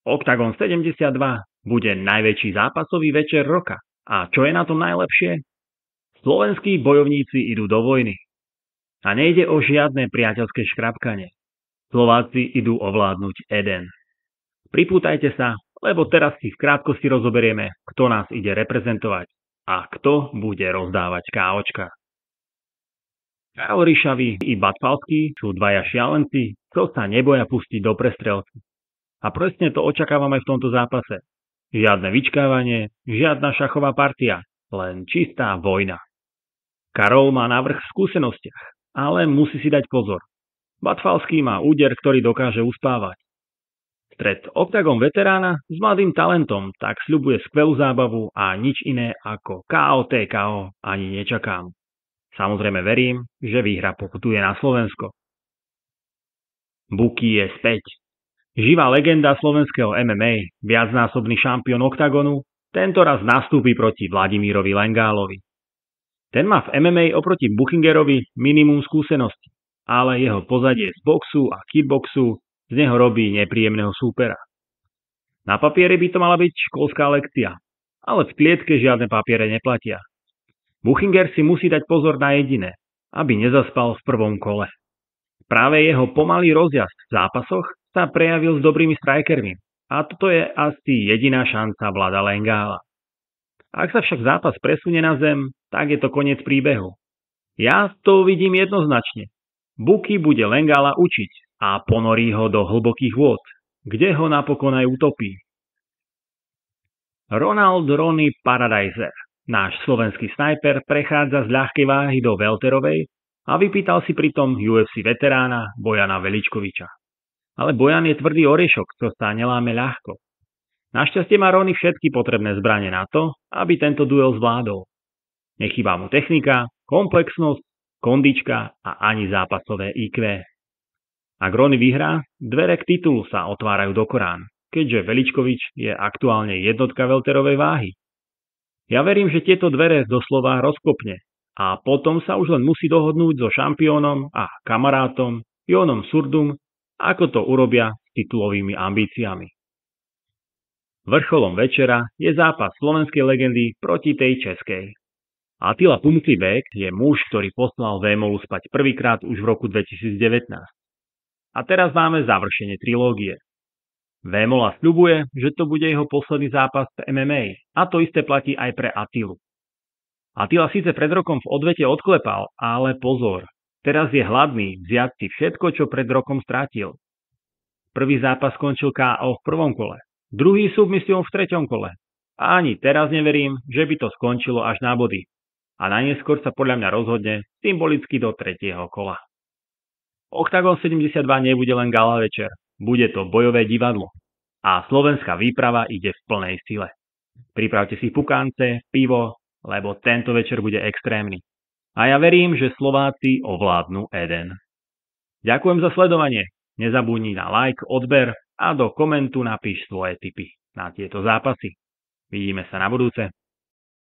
Octagon 72 bude najväčší zápasový večer roka. A čo je na tom najlepšie? Slovenskí bojovníci idú do vojny. A nejde o žiadne priateľské škrapkanie. Slováci idú ovládnuť Eden. Pripútajte sa, lebo teraz si v krátkosti rozoberieme, kto nás ide reprezentovať a kto bude rozdávať KOčka. Kyle Ríšavý i Batfalský sú dvaja šialenci, čo sa neboja pustiť do prestrelky. A presne to očakávam aj v tomto zápase. Žiadne vyčkávanie, žiadna šachová partia, len čistá vojna. Karol má navrch v skúsenostiach, ale musí si dať pozor. Batfalský má úder, ktorý dokáže uspávať. Stret Octagon veterána s mladým talentom tak sľubuje skvelú zábavu a nič iné ako KO ani nečakám. Samozrejme verím, že výhra poputuje na Slovensko. Buki je späť. Živá legenda slovenského MMA, viacnásobný šampión Octagonu, tentoraz nastúpi proti Vladimírovi Lengálovi. Ten má v MMA oproti Buchingerovi minimum skúseností, ale jeho pozadie z boxu a kickboxu z neho robí nepríjemného súpera. Na papieri by to mala byť školská lekcia, ale v klietke žiadne papiere neplatia. Buchinger si musí dať pozor na jediné, aby nezaspal v prvom kole. Práve jeho pomalý rozjazd v zápasoch sa prejavil s dobrými strikermi a toto je asi jediná šanca Vlada Lengála. Ak sa však zápas presunie na zem, tak je to koniec príbehu. Ja to vidím jednoznačne. Buki bude Lengála učiť a ponorí ho do hlbokých vôd, kde ho napokon aj utopí. Ronald Ronny Paradiser, náš slovenský snajper, prechádza z ľahkej váhy do welterovej a vypýtal si pritom UFC veterána Bojana Veličkoviča. Ale Bojan je tvrdý orešok, čo sa neláme ľahko. Našťastie má Ronny všetky potrebné zbrane na to, aby tento duel zvládol. Nechýba mu technika, komplexnosť, kondička a ani zápasové IQ. Ak Ronny vyhrá, dvere k titulu sa otvárajú do Korán, keďže Veličkovič je aktuálne jednotka welterovej váhy. Ja verím, že tieto dvere doslova rozkopne a potom sa už len musí dohodnúť so šampiónom a kamarátom Jónom Surdum, ako to urobia s titulovými ambíciami. Vrcholom večera je zápas slovenskej legendy proti tej českej. Attila Pumcibek je muž, ktorý poslal Vémolu spať prvýkrát už v roku 2019. A teraz máme završenie trilógie. Vémola sľubuje, že to bude jeho posledný zápas v MMA a to isté platí aj pre Attilu. Attila síce pred rokom v odvete odklepal, ale pozor, teraz je hladný vziať si všetko, čo pred rokom stratil. Prvý zápas skončil KO v prvom kole, druhý submisiou v treťom kole. A ani teraz neverím, že by to skončilo až na body. A najneskôr sa podľa mňa rozhodne symbolicky do tretieho kola. Octagon 72 nebude len gala večer, bude to bojové divadlo. A slovenská výprava ide v plnej sile. Pripravte si pukance, pivo, lebo tento večer bude extrémny. A ja verím, že Slováci ovládnu Eden. Ďakujem za sledovanie. Nezabudni na like, odber a do komentu napíš svoje tipy na tieto zápasy. Vidíme sa na budúce.